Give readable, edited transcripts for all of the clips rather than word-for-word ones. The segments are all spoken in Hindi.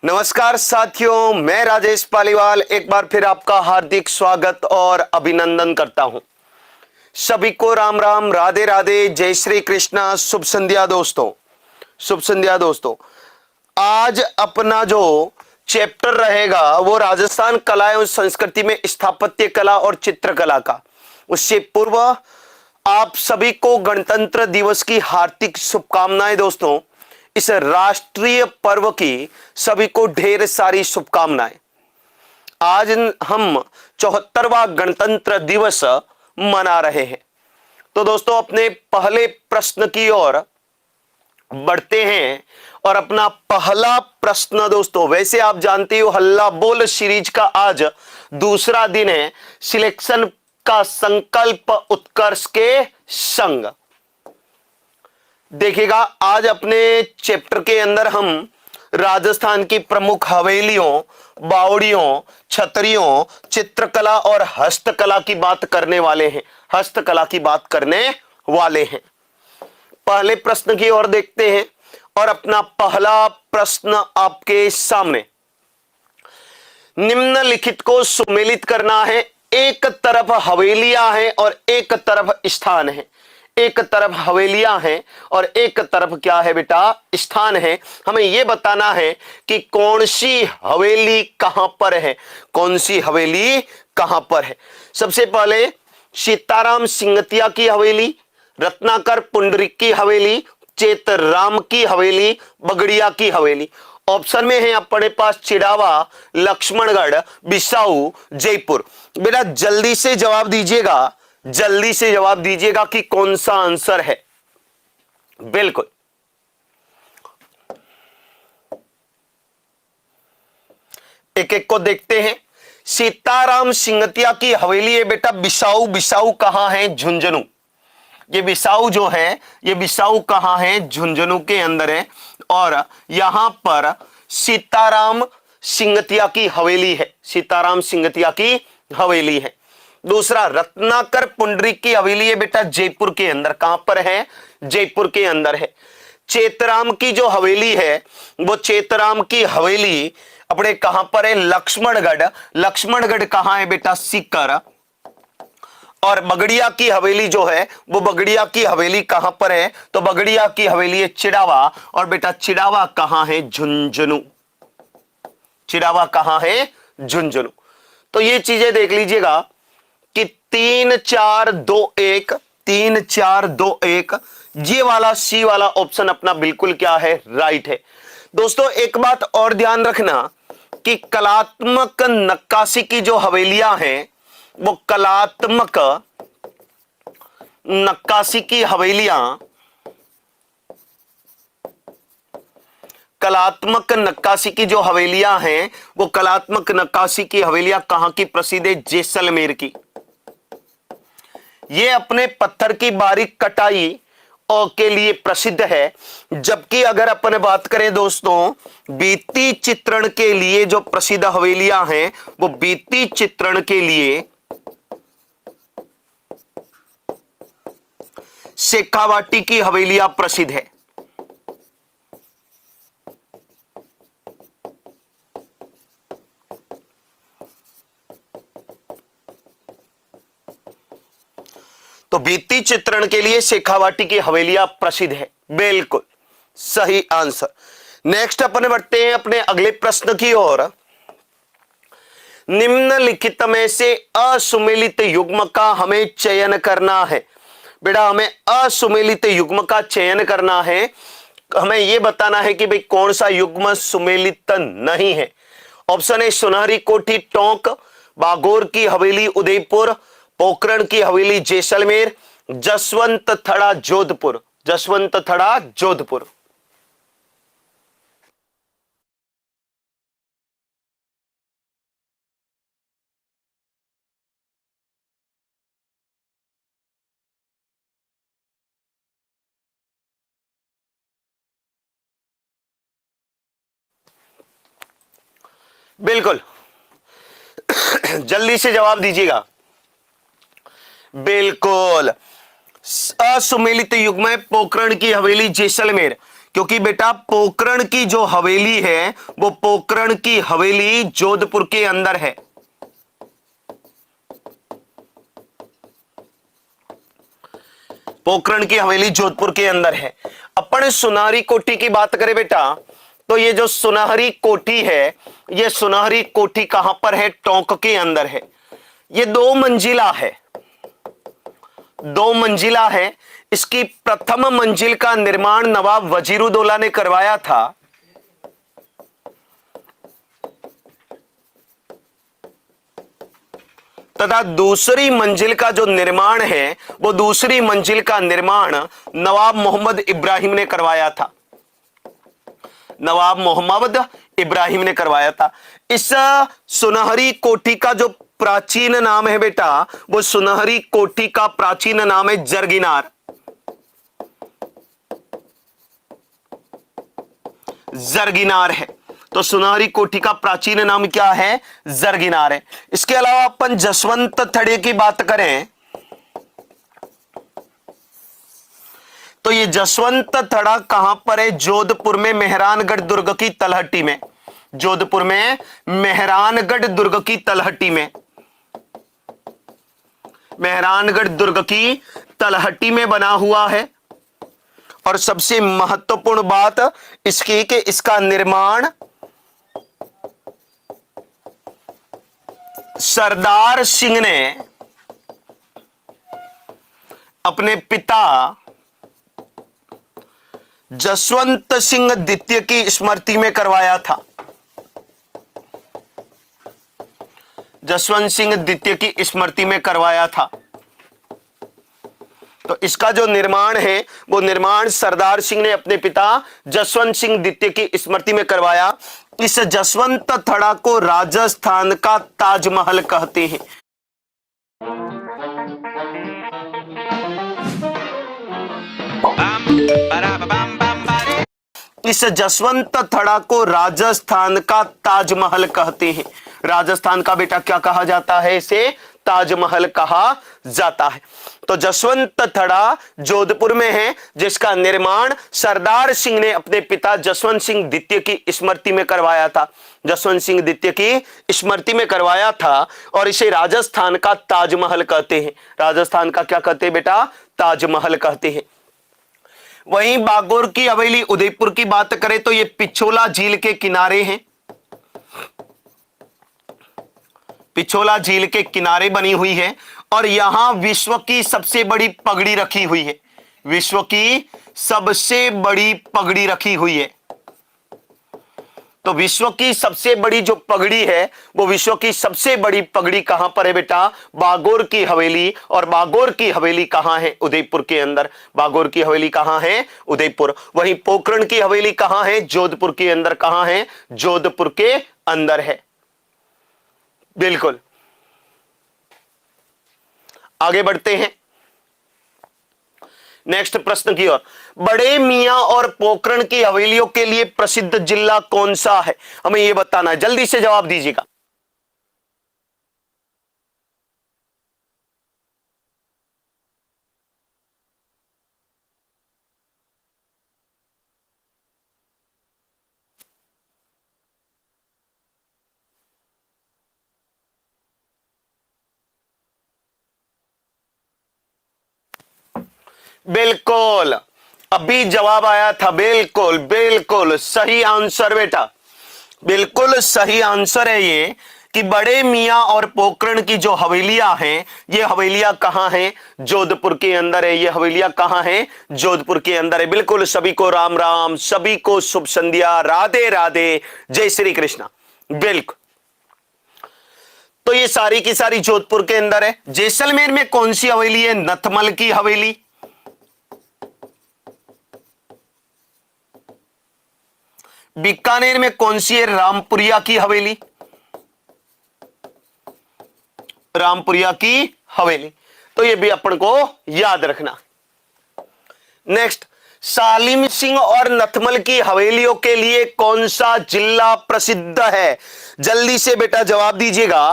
नमस्कार साथियों, मैं राजेश पालीवाल एक बार फिर आपका हार्दिक स्वागत और अभिनंदन करता हूं। सभी को राम राम, राधे राधे, जय श्री कृष्णा, शुभ संध्या दोस्तों, शुभ संध्या दोस्तों। आज अपना जो चैप्टर रहेगा वो राजस्थान कला एवं संस्कृति में स्थापत्य कला और चित्रकला का। उससे पूर्व आप सभी को गणतंत्र दिवस की हार्दिक शुभकामनाएं दोस्तों। इस राष्ट्रीय पर्व की सभी को ढेर सारी शुभकामनाएं। आज हम 74वां गणतंत्र दिवस मना रहे हैं। तो दोस्तों अपने पहले प्रश्न की ओर बढ़ते हैं और अपना पहला प्रश्न दोस्तों, वैसे आप जानते हो हल्ला बोल सीरीज का आज दूसरा दिन है, सिलेक्शन का संकल्प उत्कर्ष के संग। देखिएगा आज अपने चैप्टर के अंदर हम राजस्थान की प्रमुख हवेलियों, बावड़ियों, छतरियों, चित्रकला और हस्तकला की बात करने वाले हैं। हस्तकला की बात करने वाले हैं। पहले प्रश्न की ओर देखते हैं और अपना पहला प्रश्न आपके सामने। निम्नलिखित को सुमेलित करना है। एक तरफ हवेलियां हैं और एक तरफ स्थान है। एक तरफ हवेलियां हैं और एक तरफ क्या है बेटा, स्थान है। हमें यह बताना है कि कौन सी हवेली कहां पर है, कौन सी हवेली कहां पर है। सबसे पहले सीताराम सिंगतिया की हवेली, रत्नाकर पुंडरीक की हवेली, चेतराम की हवेली, बगड़िया की हवेली। ऑप्शन में है अपने पास चिड़ावा, लक्ष्मणगढ़, बिसाऊ, जयपुर। बेटा जल्दी से जवाब दीजिएगा, जल्दी से जवाब दीजिएगा कि कौन सा आंसर है। बिल्कुल एक एक को देखते हैं। सीताराम सिंगतिया की हवेली है बेटा बिसाऊ। बिसाऊ कहां है? झुंझुनू। ये बिसाऊ जो है, ये बिसाऊ कहां है? झुंझुनू के अंदर है। और यहां पर सीताराम सिंगतिया की हवेली है। सीताराम सिंगतिया की हवेली है। दूसरा रत्नाकर पुंडरीक की हवेली है बेटा जयपुर के अंदर। कहां पर है? जयपुर के अंदर है। चेतराम की जो हवेली है वो चेतराम की हवेली अपने कहां पर है? लक्ष्मणगढ़। लक्ष्मणगढ़ कहां है बेटा? सीकर। और बगड़िया की हवेली जो है वो बगड़िया की हवेली कहां पर है? तो बगड़िया की हवेली है चिड़ावा। और बेटा चिड़ावा कहां है? झुंझुनू। चिड़ावा कहां है? झुंझुनू। तो ये चीजें देख लीजिएगा कि 3-4-2-1, 3-4-2-1, ये वाला सी वाला ऑप्शन अपना बिल्कुल क्या है? राइट है। दोस्तों एक बात और ध्यान रखना कि कलात्मक नक्काशी की जो हवेलियां हैं वो कलात्मक नक्काशी की हवेलियां, कलात्मक नक्काशी की जो हवेलियां हैं वो कलात्मक नक्काशी की हवेलियां कहां की प्रसिद्ध है? जैसलमेर की। ये अपने पत्थर की बारीक कटाई के लिए प्रसिद्ध है। जबकि अगर अपन बात करें दोस्तों भित्ति चित्रण के लिए जो प्रसिद्ध हवेलियां हैं वो भित्ति चित्रण के लिए शेखावाटी की हवेलियां प्रसिद्ध है। तो भित्ति चित्रण के लिए शेखावाटी की हवेलियां प्रसिद्ध है। बिल्कुल सही आंसर। नेक्स्ट अपन बढ़ते हैं अपने अगले प्रश्न की ओर। निम्नलिखित में से असुमेलित युग्म का हमें चयन करना है। बेटा हमें असुमेलित युग्म का चयन करना है। हमें यह बताना है कि भाई कौन सा युग्म सुमेलित नहीं है। ऑप्शन है सुनहरी कोठी टोंक, बागोर की हवेली उदयपुर, पोखरण की हवेली जैसलमेर, जसवंत थड़ा जोधपुर। जसवंत थड़ा जोधपुर। बिल्कुल जल्दी से जवाब दीजिएगा। बिल्कुल असुमेलित युग्म है पोखरण की हवेली जैसलमेर। क्योंकि बेटा पोकरण की जो हवेली है वो पोकरण की हवेली जोधपुर के अंदर है। पोकरण की हवेली जोधपुर के अंदर है। अपन सुनहरी कोठी की बात करें बेटा, तो ये जो सुनहरी कोठी है, ये सुनहरी कोठी कहां पर है? टोंक के अंदर है। ये 2 मंजिला है, 2 मंजिला है। इसकी प्रथम मंजिल का निर्माण नवाब वजीरुद्दौला ने करवाया था। तथा दूसरी मंजिल का जो निर्माण है, वो दूसरी मंजिल का निर्माण नवाब मोहम्मद इब्राहिम ने करवाया था। नवाब मोहम्मद इब्राहिम ने करवाया था। इस सुनहरी कोठी का जो प्राचीन नाम है बेटा, वो सुनहरी कोठी का प्राचीन नाम है जरगिनार। जरगिनार है। तो सुनहरी कोठी का प्राचीन नाम क्या है? जरगिनार है। इसके अलावा अपन जसवंत थड़े की बात करें तो ये जसवंत थड़ा कहां पर है? जोधपुर में मेहरानगढ़ दुर्ग की तलहटी में। जोधपुर में मेहरानगढ़ दुर्ग की तलहटी में, मेहरानगढ़ दुर्ग की तलहटी में बना हुआ है। और सबसे महत्वपूर्ण बात इसकी कि इसका निर्माण सरदार सिंह ने अपने पिता जसवंत सिंह द्वितीय की स्मृति में करवाया था। जसवंत सिंह द्वितीय की स्मृति में करवाया था। तो इसका जो निर्माण है वो निर्माण सरदार सिंह ने अपने पिता जसवंत सिंह द्वितीय की स्मृति में करवाया। इस जसवंत थड़ा को राजस्थान का ताजमहल कहते हैं। इस जसवंत थड़ा को राजस्थान का ताजमहल कहते हैं। राजस्थान का बेटा क्या कहा जाता है? इसे ताजमहल कहा जाता है। तो जसवंत थड़ा जोधपुर में है, जिसका निर्माण सरदार सिंह ने अपने पिता जसवंत सिंह द्वितीय की स्मृति में करवाया था। जसवंत सिंह द्वितीय की स्मृति में करवाया था और इसे राजस्थान का ताजमहल कहते हैं। राजस्थान का क्या कहते हैं बेटा? ताजमहल कहते हैं। वहीं बागोर की हवेली उदयपुर की बात करें तो ये पिछोला झील के किनारे हैं। पिछोला झील के किनारे बनी हुई है और यहां विश्व की सबसे बड़ी पगड़ी रखी हुई है। विश्व की सबसे बड़ी पगड़ी रखी हुई है। तो विश्व की सबसे बड़ी जो पगड़ी है वो विश्व की सबसे बड़ी पगड़ी कहां पर है बेटा? बागोर की हवेली। और बागोर की हवेली कहां है? उदयपुर के अंदर। बागोर की हवेली कहां है? उदयपुर। वहीं पोकरण की हवेली कहां है? जोधपुर के अंदर। कहां है? जोधपुर के अंदर है। बिल्कुल। आगे बढ़ते हैं नेक्स्ट प्रश्न की ओर। बड़े मियां और पोकरण की हवेलियों के लिए प्रसिद्ध जिला कौन सा है? हमें यह बताना है, जल्दी से जवाब दीजिएगा। बिल्कुल, अभी जवाब आया था। बिल्कुल बिल्कुल सही आंसर बेटा, बिल्कुल सही आंसर है ये कि बड़े मियां और पोकरण की जो हवेलियां हैं, ये हवेलियां कहां हैं? जोधपुर के अंदर है। ये हवेलियां कहां हैं? जोधपुर के अंदर है। बिल्कुल। सभी को राम राम, सभी को शुभ संध्या, राधे राधे, जय श्री कृष्णा। बिल्कुल। तो ये सारी की सारी जोधपुर के अंदर है। जैसलमेर में कौन सी हवेली है? नथमल की हवेली। बीकानेर में कौन सी है? रामपुरिया की हवेली। रामपुरिया की हवेली। तो ये भी अपन को याद रखना। नेक्स्ट, सालिम सिंह और नथमल की हवेलियों के लिए कौन सा जिला प्रसिद्ध है? जल्दी से बेटा जवाब दीजिएगा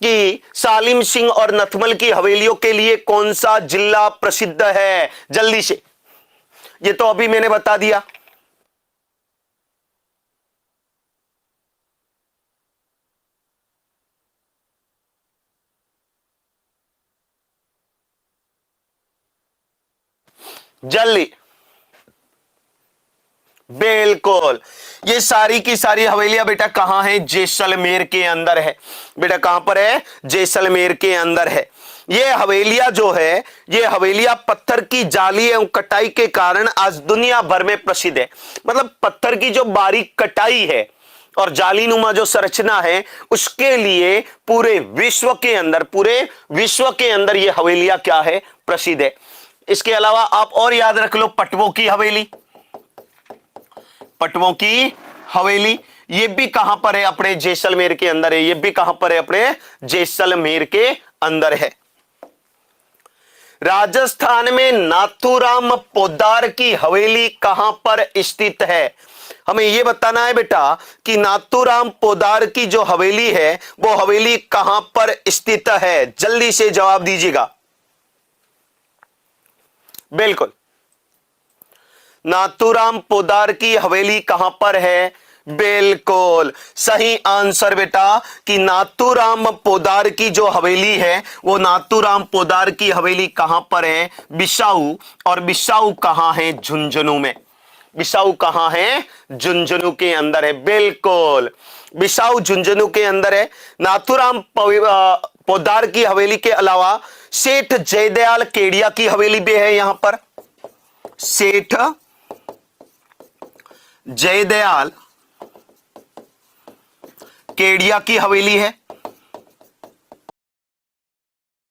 कि सालिम सिंह और नथमल की हवेलियों के लिए कौन सा जिला प्रसिद्ध है? जल्दी से। ये तो अभी मैंने बता दिया। जल्दी, बिल्कुल। ये सारी की सारी हवेलियां बेटा कहां है? जैसलमेर के अंदर है। बेटा कहां पर है? जैसलमेर के अंदर है। ये हवेलियां जो है, ये हवेलियां पत्थर की जाली एवं कटाई के कारण आज दुनिया भर में प्रसिद्ध है। मतलब पत्थर की जो बारीक कटाई है और जालीनुमा जो संरचना है, उसके लिए पूरे विश्व के अंदर ये हवेलियां क्या है? प्रसिद्ध है। इसके अलावा आप और याद रख लो, पटवों की हवेली, पटवों की हवेली, ये भी कहां पर है? अपने जैसलमेर के अंदर है। ये भी कहां पर है? अपने जैसलमेर के अंदर है। राजस्थान में नाथूराम पोद्दार की हवेली कहां पर स्थित है? हमें यह बताना है बेटा कि नाथूराम पोद्दार की जो हवेली है, वो हवेली कहां पर स्थित है? जल्दी से जवाब दीजिएगा। बिल्कुल, नाथूराम पोद्दार की हवेली कहां पर है? बिल्कुल सही आंसर बेटा कि नाथूराम पोद्दार की जो हवेली है, वो नाथूराम पोद्दार की हवेली कहां पर है? बिसाऊ। और बिसाऊ कहां है? झुंझुनू में। बिसाऊ कहां है? झुंझुनू के अंदर है। बिल्कुल, बिसाऊ झुंझुनू के अंदर है। नाथूराम पोद्दार की हवेली के अलावा सेठ जयदयाल केडिया की हवेली भी है यहां पर। सेठ जयदयाल केडिया की हवेली है।